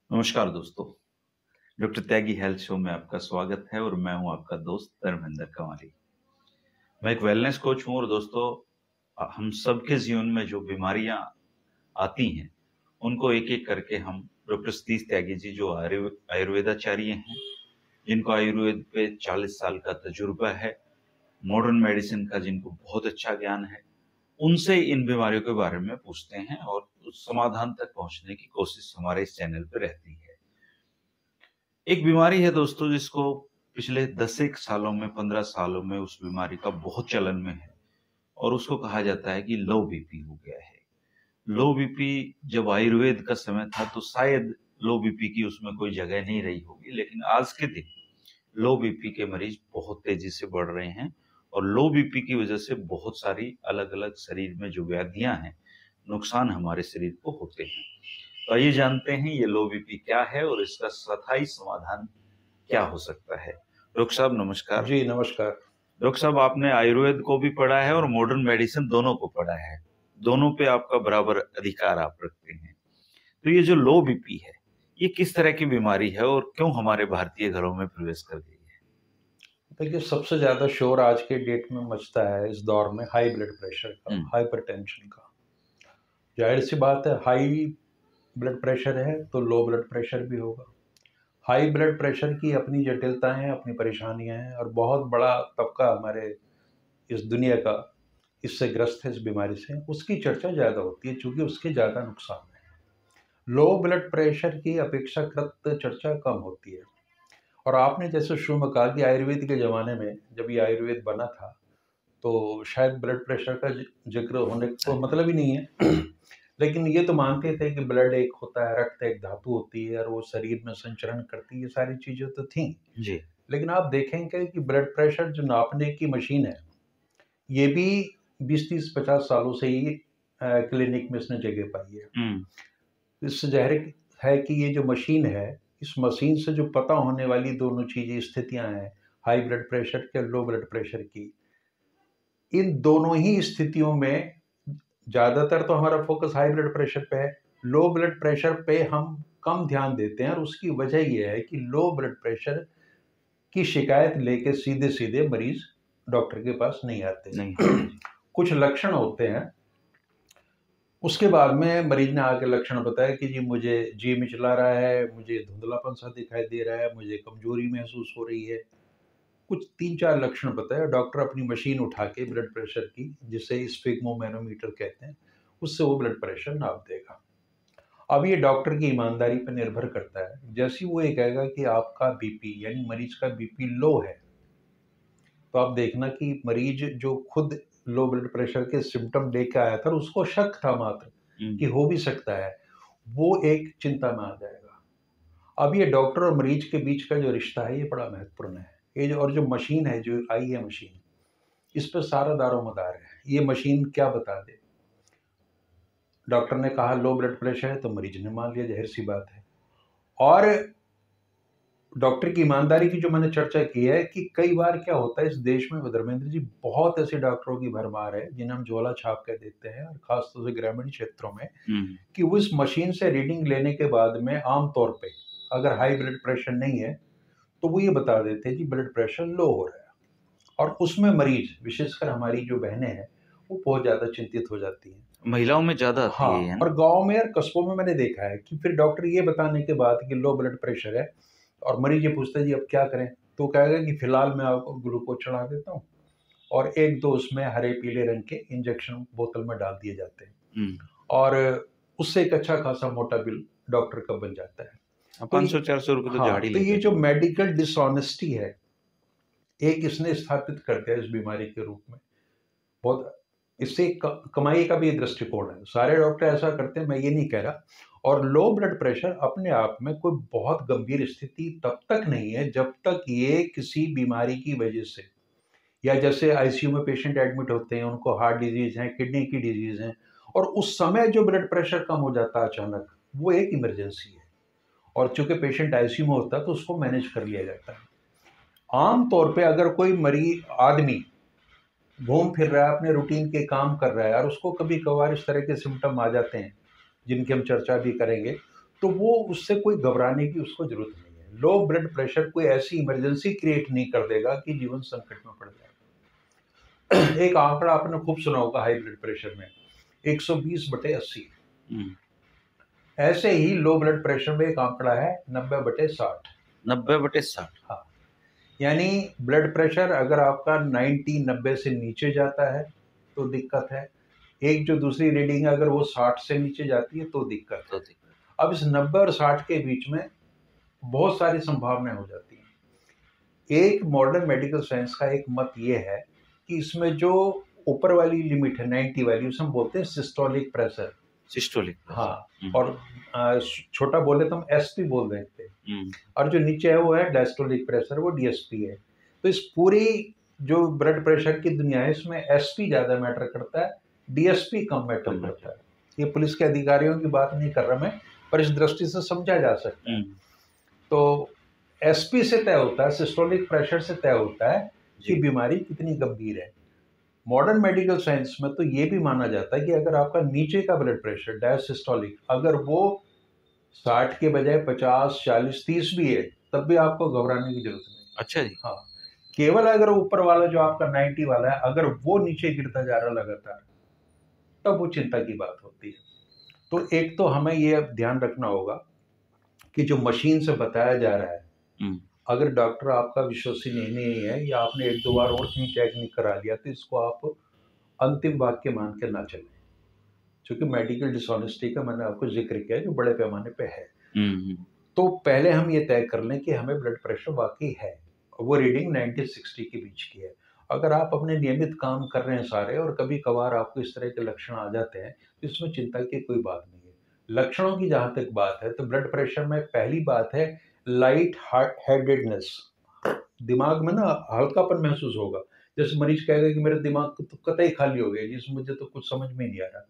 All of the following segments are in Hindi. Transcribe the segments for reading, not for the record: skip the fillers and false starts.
नमस्कार दोस्तों। डॉक्टर त्यागी हेल्थ शो में आपका स्वागत है और मैं हूं आपका दोस्त धर्मेंद्र कंवारी। मैं एक वेलनेस कोच हूं और दोस्तों हम सबके जीवन में जो बीमारियां आती हैं उनको एक एक करके हम डॉक्टर सतीश त्यागी जी जो आयुर्वेदाचार्य हैं, जिनको आयुर्वेद पे 40 साल का तजुर्बा है, मॉडर्न मेडिसिन का जिनको बहुत अच्छा ज्ञान है, उनसे इन बीमारियों के बारे में पूछते हैं और उस समाधान तक पहुंचने की कोशिश हमारे इस चैनल पर रहती है। एक बीमारी है दोस्तों जिसको पिछले 10 एक सालों में 15 सालों में उस बीमारी का बहुत चलन में है और उसको कहा जाता है कि लो बीपी हो गया है। लो बीपी जब आयुर्वेद का समय था तो शायद लो बीपी की उसमें कोई जगह नहीं रही होगी, लेकिन आज के दिन लो बीपी के मरीज बहुत तेजी से बढ़ रहे हैं और लो बीपी की वजह से बहुत सारी अलग अलग शरीर में जो व्याधियां हैं, नुकसान हमारे शरीर को होते हैं। तो आइए जानते हैं ये लो बीपी क्या है और इसका स्थायी समाधान क्या हो सकता है। डॉक्टर साहब नमस्कार। जी, नमस्कार। डॉक्टर साहब आपने आयुर्वेद को भी पढ़ा है और मॉडर्न मेडिसिन दोनों को पढ़ा है। दोनों पे आपका बराबर अधिकार आप रखते हैं। तो ये जो लो बीपी है, ये किस तरह की बीमारी है और क्यों हमारे भारतीय घरों में प्रवेश कर गई है? देखिए, सबसे ज़्यादा शोर आज के डेट में मचता है इस दौर में हाई ब्लड प्रेशर का, हाइपरटेंशन का। ज़ाहिर-सी बात है, हाई ब्लड प्रेशर है तो लो ब्लड प्रेशर भी होगा। हाई ब्लड प्रेशर की अपनी जटिलताएँ हैं, अपनी परेशानियाँ हैं और बहुत बड़ा तबका हमारे इस दुनिया का इससे ग्रस्त है, इस बीमारी से। उसकी चर्चा ज़्यादा होती है चूँकि उसके ज़्यादा नुकसान हैं। लो ब्लड प्रेशर की अपेक्षाकृत चर्चा कम होती है। और आपने जैसे शुरू में कहा कि आयुर्वेद के ज़माने में जब ये आयुर्वेद बना था, तो शायद ब्लड प्रेशर का ज़िक्र होने को मतलब ही नहीं है। लेकिन ये तो मानते थे कि ब्लड एक होता है, रक्त एक धातु होती है और वो शरीर में संचरण करती है, ये सारी चीज़ें तो थीं। जी। लेकिन आप देखेंगे कि ब्लड प्रेशर जो नापने की मशीन है, ये भी 20, 30, 50 सालों से ही क्लिनिक में इसने जगह पाई है। हुँ। इससे ज़ाहिर है कि ये जो मशीन है, इस मशीन से जो पता होने वाली दोनों चीज़ें स्थितियाँ हैं, हाई ब्लड प्रेशर की और लो ब्लड प्रेशर की, इन दोनों ही स्थितियों में ज़्यादातर तो हमारा फ़ोकस हाई ब्लड प्रेशर पे है। लो ब्लड प्रेशर पे हम कम ध्यान देते हैं और उसकी वजह ये है कि लो ब्लड प्रेशर की शिकायत लेके सीधे-सीधे मरीज़ डॉक्टर के पास नहीं आते। नहीं आते। कुछ लक्षण होते हैं, उसके बाद में मरीज़ ने आके लक्षण बताया कि जी मुझे जी मिचला रहा है, मुझे धुंधलापन-सा दिखाई दे रहा है, मुझे कमज़ोरी महसूस हो रही है। कुछ 3-4 लक्षण बताए, डॉक्टर अपनी मशीन उठा के ब्लड प्रेशर की, जिसे स्फिग्मोमेनोमीटर कहते हैं, उससे वो ब्लड प्रेशर नाप देगा। अब ये डॉक्टर की ईमानदारी पे निर्भर करता है। जैसे ही वो ये कहेगा कि आपका बीपी यानी मरीज़ का बीपी लो है, तो आप देखना कि मरीज़ जो खुद लो ब्लड प्रेशर के सिम्पटम लेके आया था और उसको शक था मात्र हुँ। कि हो भी सकता है, वो एक चिंता में आ जाएगा। अब ये डॉक्टर और मरीज़ के बीच का जो रिश्ता है, ये बड़ा महत्वपूर्ण है। ये जो और जो मशीन है, जो आई है मशीन, इस पे सारा दारोमदार है। ये मशीन क्या बता दे? डॉक्टर ने कहा लो ब्लड प्रेशर है, तो मरीज़ ने मान लिया, ज़ाहिर-सी बात है। और डॉक्टर की ईमानदारी की जो मैंने चर्चा की है कि कई बार क्या होता है इस देश में धर्मेंद्र जी, बहुत ऐसे डॉक्टरों की भरमार है, जिन्हें हम झोला छाप के देते हैं और ख़ास तौर से ग्रामीण क्षेत्रों में, हुँ। कि वो इस मशीन से रीडिंग लेने के बाद में आम तौर पे अगर हाई ब्लड प्रेशर नहीं है, तो वो ये बता देते हैं कि ब्लड प्रेशर लो हो रहा है। और उसमें मरीज़, विशेषकर हमारी जो बहनें हैं, वो बहुत ज़्यादा चिंतित हो जाती हैं। महिलाओं में ज़्यादा आती है ये, हाँ, है ना? और गाँव में और कस्बों में मैंने देखा है कि फिर डॉक्टर ये बताने के बाद कि लो ब्लड प्रेशर है और मरीज़ ये पूछता है जी अब क्या करें? तो कहेगा कि फिलहाल मैं आपको ग्लूकोज़ चढ़ा देता हूँ और 1-2 उसमें हरे-पीले रंग के इंजेक्शन बोतल में डाल दिए जाते हैं हुँ। और उससे एक अच्छा खासा मोटा बिल डॉक्टर का बन जाता है। हाँ, तो ये 500-400 रुपए तो झाड़ हाँ, ही तो लेते ये हैं जो डॉक्टर। मेडिकल डिसऑनेस्टी है, एक इसने स्थापित कर दिया इस बीमारी के रूप में। बहुत इससे कमाई का भी दृष्टिकोण है। सारे डॉक्टर ऐसा करते हैं, मैं ये नहीं कह रहा। और लो ब्लड प्रेशर अपने आप में कोई बहुत गंभीर स्थिति तब तक नहीं है, जब तक ये किसी बीमारी की वजह से, या जैसे आईसीयू में पेशेंट एडमिट होते हैं, उनको हार्ट डिज़ीज़ है, किडनी की डिज़ीज़ है और उस समय जो ब्लड प्रेशर कम हो जाता है अचानक, वो एक इमरजेंसी है और चूँकि पेशेंट आईसीयू में होता है, तो उसको मैनेज कर लिया जाता है। आम तौर पे अगर कोई आदमी घूम फिर रहा है, अपने रूटीन के काम कर रहा है और उसको कभी-कभार इस तरह के सिम्पटम आ जाते हैं, जिनकी हम चर्चा भी करेंगे, तो वो उससे कोई घबराने की उसको जरूरत नहीं है। लो ब्लड प्रेशर कोई ऐसी इमरजेंसी क्रिएट नहीं कर देगा कि जीवन संकट में पड़ जाएगा। एक आंकड़ा आपने खूब सुना होगा हाई ब्लड प्रेशर में 120/80। ऐसे ही लो ब्लड प्रेशर में एक आंकड़ा है 90/60। 90/60। हाँ, यानी ब्लड प्रेशर अगर आपका 90 से नीचे जाता है तो दिक्कत है। एक जो दूसरी रीडिंग है अगर वो 60 से नीचे जाती है तो दिक्कत है। अब इस 90 और 60 के बीच में बहुत सारी संभावनाएं हो जाती हैं। एक मॉडर्न मेडिकल साइंस का एक मत ये है कि इसमें जो ऊपर वाली लिमिट है 90 वाली, उसे हम बोलते हैं सिस्टोलिक प्रेशर। सिस्टोलिक। हाँ, और छोटा बोले तो हम एसपी बोल देते हैं, और जो नीचे है वो है डायस्टोलिक प्रेशर, वो डीएसपी है। तो इस पूरी जो ब्लड प्रेशर की दुनिया है इसमें एसपी ज्यादा मैटर करता है, डीएसपी कम मैटर करता है। ये पुलिस के अधिकारियों की बात नहीं कर रहा मैं, पर इस दृष्टि से समझा जा सकता है। तो एसपी से तय होता है, सिस्टोलिक प्रेशर से तय होता है कि बीमारी कितनी गंभीर है। मॉडर्न मेडिकल साइंस में तो ये भी माना जाता है कि अगर आपका नीचे का ब्लड प्रेशर डायसिस्टोलिक अगर वो 60 के बजाय 50, 40, 30 भी है तब भी आपको घबराने की जरूरत नहीं। अच्छा जी। हाँ, केवल अगर ऊपर वाला जो आपका 90 वाला है अगर वो नीचे गिरता जा रहा लगातार तब वो चिंता की बात होती है। तो एक तो हमें ये ध्यान रखना होगा कि जो मशीन से बताया जा रहा है, अगर डॉक्टर आपका विश्वसनीय नहीं है या आपने 1-2 बार और कहीं चेक नहीं करा लिया तो इसको आप अंतिम वाक्य मान के ना चलें, क्योंकि मेडिकल डिसऑनेस्टी का मैंने आपको जिक्र किया जो बड़े पैमाने पे है। तो पहले हम ये तय कर लें कि हमें ब्लड प्रेशर वाकई है, वो रीडिंग 90-60 के बीच की है। अगर आप अपने नियमित काम कर रहे हैं सारे और कभी कभार आपको इस तरह के लक्षण आ जाते हैं तो इसमें चिंता की कोई बात नहीं है। लक्षणों की जहाँ तक बात है तो ब्लड प्रेशर में पहली बात है लाइट हार्ट हेडेडनेस, दिमाग में ना हल्कापन महसूस होगा। जैसे मरीज कहेगा कि मेरे दिमाग तो कतई खाली हो गया, जिस मुझे तो कुछ समझ में नहीं आ रहा।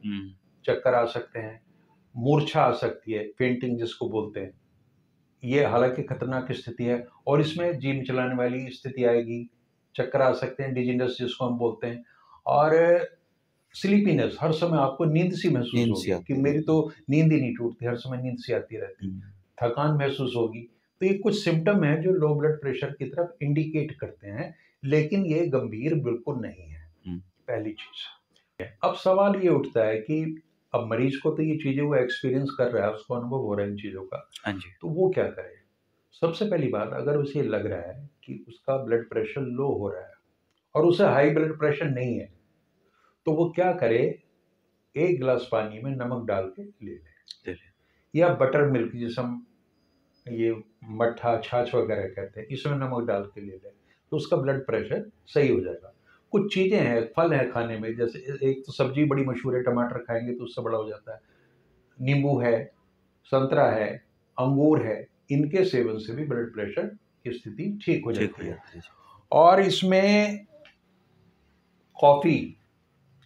चक्कर आ सकते हैं, मूर्छा आ सकती है, फेंटिंग जिसको बोलते हैं, ये हालांकि खतरनाक स्थिति है और इसमें जीभ चलाने वाली स्थिति आएगी। चक्कर आ सकते हैं, डिजीनेस जिसको हम बोलते हैं, और स्लीपीनेस, हर समय आपको नींद सी महसूस होगी कि मेरी तो नींद ही नहीं टूटती, हर समय नींद सी आती रहती, थकान महसूस होगी। तो ये कुछ सिम्टम हैं जो लो ब्लड प्रेशर की तरफ इंडिकेट करते हैं, लेकिन ये गंभीर बिल्कुल नहीं है, पहली चीज। अब सवाल ये उठता है कि अब मरीज को तो ये चीजें वो एक्सपीरियंस कर रहा है, उसको अनुभव हो रहा है इन चीजों का, तो वो क्या करे। सबसे पहली बात, अगर उसे लग रहा है कि उसका ब्लड प्रेशर लो हो रहा है और उसे हाई ब्लड प्रेशर नहीं है, तो वो क्या करे, 1 गिलास पानी में नमक डाल के ले ले, या बटर मिल्क जिसे हम ये मट्ठा छाछ वगैरह कहते हैं, इसमें नमक डाल के ले ले, तो उसका ब्लड प्रेशर सही हो जाएगा। कुछ चीजें हैं, फल है खाने में, जैसे एक तो सब्जी बड़ी मशहूर है, टमाटर खाएंगे तो उससे बड़ा हो जाता है, नींबू है, संतरा है, अंगूर है, इनके सेवन से भी ब्लड प्रेशर की स्थिति ठीक हो जाती है। और इसमें कॉफी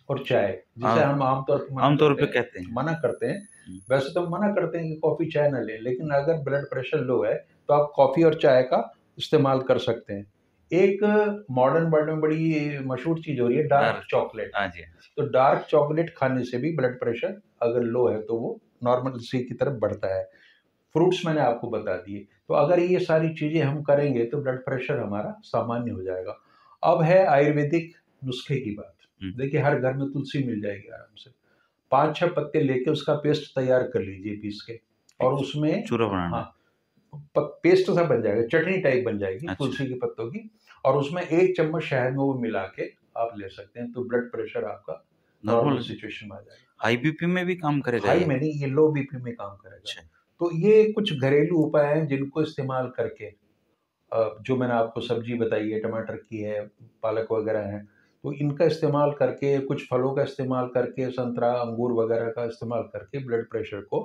और चाय, जिसे हम आमतौर पे कहते हैं, मना करते हैं, वैसे तो हम मना करते हैं कि कॉफी चाय ना लें, लेकिन अगर ब्लड प्रेशर लो है तो आप कॉफी और चाय का इस्तेमाल कर सकते हैं। एक मॉडर्न वर्ल्ड में बड़ी मशहूर चीज हो रही है डार्क चॉकलेट। तो डार्क चॉकलेट खाने से भी ब्लड प्रेशर अगर लो है तो वो नॉर्मल सी की तरफ बढ़ता है। फ्रूट्स मैंने आपको बता दिए। तो अगर ये सारी चीजें हम करेंगे तो ब्लड प्रेशर हमारा सामान्य हो जाएगा। अब है आयुर्वेदिक नुस्खे की बात। देखिए, हर घर में तुलसी मिल जाएगी आराम से, 5-6 पत्ते लेके उसका पेस्ट तैयार कर लीजिए पीस के, और उसमें चूरा बनाना। हाँ, पेस्ट सा बन जाएगा, चटनी टाइप बन जाएगी। अच्छा। तुलसी के पत्तों की, और उसमें 1 चम्मच शहद में वो मिला के आप ले सकते हैं, तो ब्लड प्रेशर आपका नॉर्मल सिचुएशन में आ जाएगा। हाई बीपी में भी काम करेगा? हाई में नहीं, ये लो बीपी में काम करेगा। अच्छा। तो ये कुछ घरेलू उपाय हैं जिनको इस्तेमाल करके, जो मैंने आपको सब्जी बताई है, टमाटर की है, पालक वगैरह है, तो इनका इस्तेमाल करके, कुछ फलों का इस्तेमाल करके, संतरा, अंगूर वगैरह का इस्तेमाल करके ब्लड प्रेशर को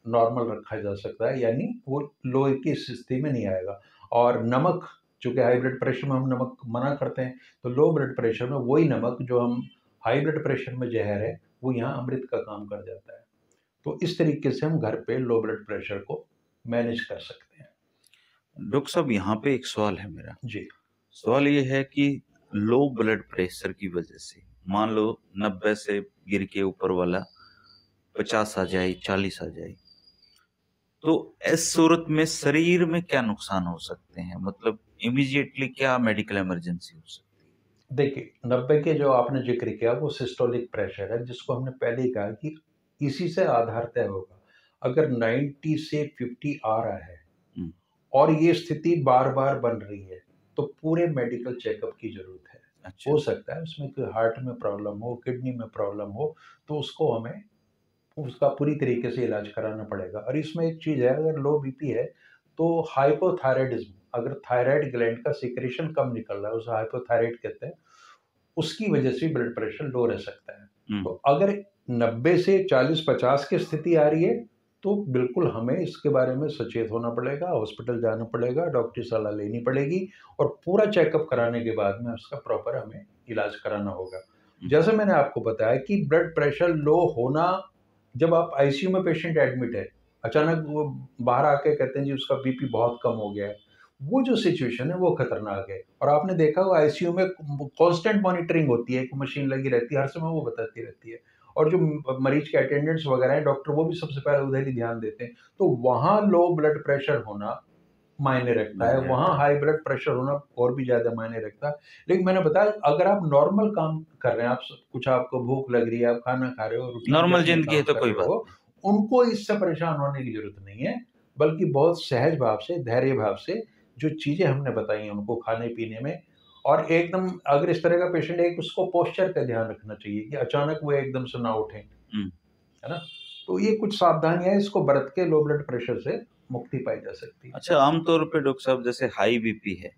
नॉर्मल रखा जा सकता है, यानी वो लो की स्थिति में नहीं आएगा। और नमक, चूँकि हाई ब्लड प्रेशर में हम नमक मना करते हैं, तो लो ब्लड प्रेशर में वही नमक जो हम हाई ब्लड प्रेशर में जहर है, वो यहाँ अमृत का काम कर जाता है। तो इस तरीके से हम घर पे लो ब्लड प्रेशर को मैनेज कर सकते हैं। डॉक्टर साहब, यहाँ पे एक सवाल है मेरा। जी। सवाल ये है कि लो ब्लड प्रेशर की वजह से मान लो 90 से गिर के ऊपर वाला 50 आ जाए, 40 आ जाए, तो इस सूरत में शरीर में क्या नुकसान हो सकते हैं, मतलब इमीडिएटली क्या मेडिकल इमरजेंसी हो सकती है? देखिए, 90 के जो आपने ज़िक्र किया वो सिस्टोलिक प्रेशर है, जिसको हमने पहले ही कहा कि इसी से आधार तय होगा। अगर 90 से 50 आ रहा है हम्म, और ये स्थिति बार-बार बन रही है, तो पूरे मेडिकल चेकअप की ज़रूरत है। अच्छा। हो सकता है उसमें कोई हार्ट में प्रॉब्लम हो, किडनी में प्रॉब्लम हो, तो उसको हमें उसका पूरी तरीके से इलाज कराना पड़ेगा। और इसमें एक चीज़ है, अगर लो बीपी है, तो हाइपोथायरायडिज़्म, अगर थायराइड ग्लैंड का सीक्रेशन कम निकल रहा है, उसे हाइपोथायराइड कहते हैं, उसकी वजह से ब्लड प्रेशर लो रह सकता है। तो हम्म, अगर 90 से 40-50 की स्थिति आ रही है, तो बिल्कुल हमें इसके बारे में सचेत होना पड़ेगा, हॉस्पिटल जाना पड़ेगा, डॉक्टर की सलाह लेनी पड़ेगी और पूरा चेकअप कराने के बाद में उसका प्रॉपर हमें इलाज कराना होगा। जैसे मैंने आपको बताया कि ब्लड प्रेशर लो होना, जब आप आईसीयू में पेशेंट एडमिट है, अचानक वो बाहर आके कहते हैं जी उसका बीपी बहुत कम हो गया है, वो जो सिचुएशन है वो खतरनाक है। और आपने देखा होगा आईसीयू में कांस्टेंट मॉनिटरिंग होती है, एक मशीन लगी रहती है, हर समय वो बताती रहती है। और जो मरीज के अटेंडेंट्स वगैरह हैं, डॉक्टर, वो भी सबसे पहले उधर ही ध्यान देते हैं। तो वहाँ लो ब्लड प्रेशर होना मायने रखता है, मायने वहाँ रखता है। हाई ब्लड प्रेशर होना और भी ज़्यादा मायने रखता है। लेकिन मैंने बताया, अगर आप नॉर्मल काम कर रहे हैं, आप स कुछ आपको भूख लग रही है, आप खाना खा रहे हो, रूटीन के नॉर्मल अपने जिंदगी है काम तो कर कोई रहे बात हो, उनको इससे परेशान होने की ज़रूरत नहीं है। बल्कि बहुत सहज भाव से, धैर्य भाव से जो चीज़ें हमने बताई हैं उनको खाने-पीने में, और एकदम अगर इस तरह का पेशेंट है, उसको पोस्चर का ध्यान रखना चाहिए कि अचानक वो एकदम से ना उठें, नहीं। है ना? तो ये कुछ सावधानियाँ हैं, इसको बरत के लो ब्लड प्रेशर से मुक्ति पाई जा सकती है। अच्छा, आमतौर पे डॉक्टर साहब जैसे हाई बीपी है,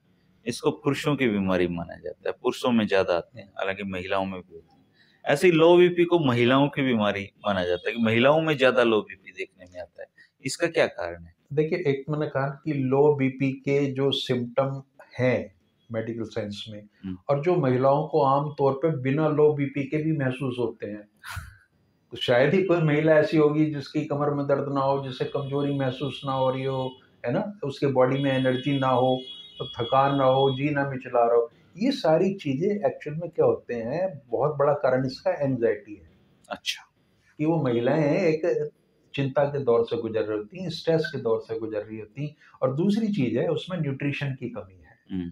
इसको पुरुषों की बीमारी माना जाता है, पुरुषों में ज़्यादा आते हैं, हालाँकि महिलाओं में भी होते हैं। ऐसे ही लो बीपी को महिलाओं की बीमारी माना जाता है कि महिलाओं में ज़्यादा लो बीपी देखने में आता है। इसका क्या कारण है? देखिए, एक मैंने कहा कि लो बीपी के जो सिम्पटम हैं मेडिकल साइंस में, हुँ, और जो महिलाओं को आम तौर पे बिना लो बीपी के भी महसूस होते हैं। तो शायद ही कोई महिला ऐसी होगी जिसकी कमर में दर्द ना हो, जिसे कमज़ोरी महसूस ना हो रही हो, है ना? उसके बॉडी में एनर्जी ना हो, तो थकान ना हो, जी ना मिचला रहा हो। ये सारी चीज़ें एक्चुअल में क्या होते हैं, बहुत बड़ा कारण इसका एंग्ज़ायटी है। अच्छा। कि वो महिलाएँ एक चिंता के दौर से गुज़र रही होती हैं, स्ट्रेस के दौर से गुज़र रही होती हैं, और दूसरी चीज़ है उसमें न्यूट्रिशन की कमी है, हुँ,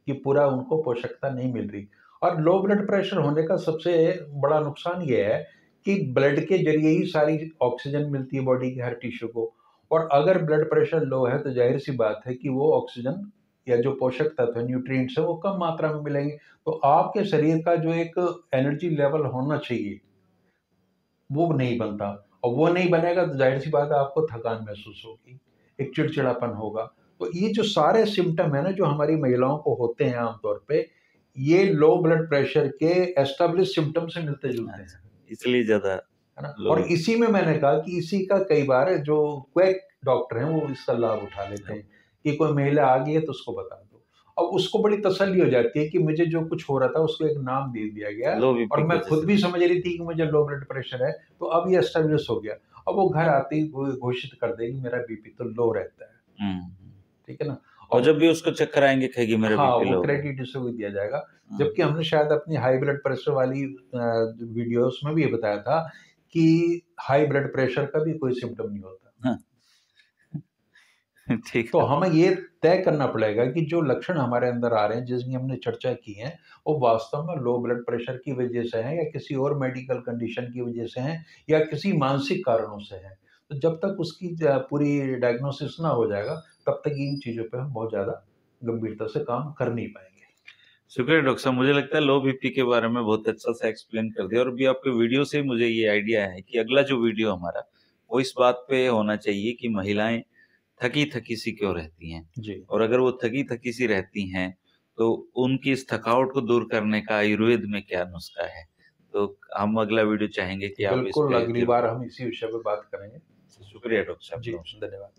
कि पूरा उनको पोषकता नहीं मिल रही। और लो ब्लड प्रेशर होने का सबसे बड़ा नुकसान ये है कि ब्लड के ज़रिए ही सारी ऑक्सीजन मिलती है बॉडी के हर टिश्यू को, और अगर ब्लड प्रेशर लो है तो ज़ाहिर-सी बात है कि वो ऑक्सीजन या जो पोषक तत्व है, न्यूट्रिएंट्स है, वो कम मात्रा में मिलेंगे। तो आपके शरीर का जो एक एनर्जी लेवल होना चाहिए, वो नहीं बनता, और वो नहीं बनेगा तो ज़ाहिर-सी बात है आपको थकान महसूस होगी, एक चिड़चिड़ापन होगा। तो ये जो सारे सिम्पटम हैं ना, जो हमारी महिलाओं को होते हैं आम तौर पे, ये लो ब्लड प्रेशर के एस्टेब्लिश्ड सिम्पटम से मिलते-जुलते हैं, अच्छा, इसलिए ज़्यादा है ना? लो और बीपी। इसी में मैंने कहा कि इसी का कई बार जो क्वैक डॉक्टर हैं, वो इसका लाभ उठा लेते हैं कि कोई महिला आ गई है तो उसको बता दो। अब उसको बड़ी तसल्ली हो जाती है कि मुझे जो कुछ हो रहा था उसको एक नाम दे दिया गया, लो और बीपी की मैं वजह खुद से भी हो समझ रही थी कि मुझे लो ब्लड प्रेशर है, तो अब ये एस्टेब्लिश हो गया। अब वो घर आते ही वो घोषित कर देगी मेरा बीपी तो लो रहता है, हुँ, हुँ। ठीक है ना? और अब जब भी उसको चेक कराएँगे कहेगी मेरा हाँ, बीपी वो लो हो गया। क्रेडिट इशू भी दिया जाएगा। हाँ, जबकि हमने शायद अपनी हाई ब्लड प्रेशर वाली वीडियोज़ में भी ये बताया था कि हाई ब्लड प्रेशर का भी कोई सिम्पटम नहीं होता। हाँ, ठीक तो है। हमें ये तय करना पड़ेगा कि जो लक्षण हमारे अंदर आ रहे हैं, जिसकी हमने चर्चा की है, वो वास्तव में लो ब्लड प्रेशर की वजह से हैं, या किसी और मेडिकल कंडीशन की वजह से हैं, या किसी मानसिक कारणों से हैं। तो जब तक उसकी पूरी डायग्नोसिस ना हो जाएगा, तब तक इन चीज़ों पे हम बहुत ज़्यादा गंभीरता से काम कर नहीं पाएँगे। शुक्रिया डॉक्टर साहब, मुझे लगता है लो बीपी के बारे में बहुत अच्छा से एक्सप्लेन कर दिया और अभी आपके वीडियो से मुझे ये आइडिया है कि अगला जो वीडियो हमारा, वो इस बात पे होना चाहिए कि महिलाएँ थकी-थकी सी क्यों रहती हैं? जी, और अगर वो थकी-थकी सी रहती हैं, तो उनकी इस थकावट को दूर करने का आयुर्वेद में क्या नुस्खा है? तो हम अगला वीडियो चाहेंगे कि आप इस बिल्कुल पे अगली ज़रूर बार हम इसी विषय पे बात करेंगे। शुक्रिया डॉक्टर साहब, जी, नमस्कार। धन्यवाद।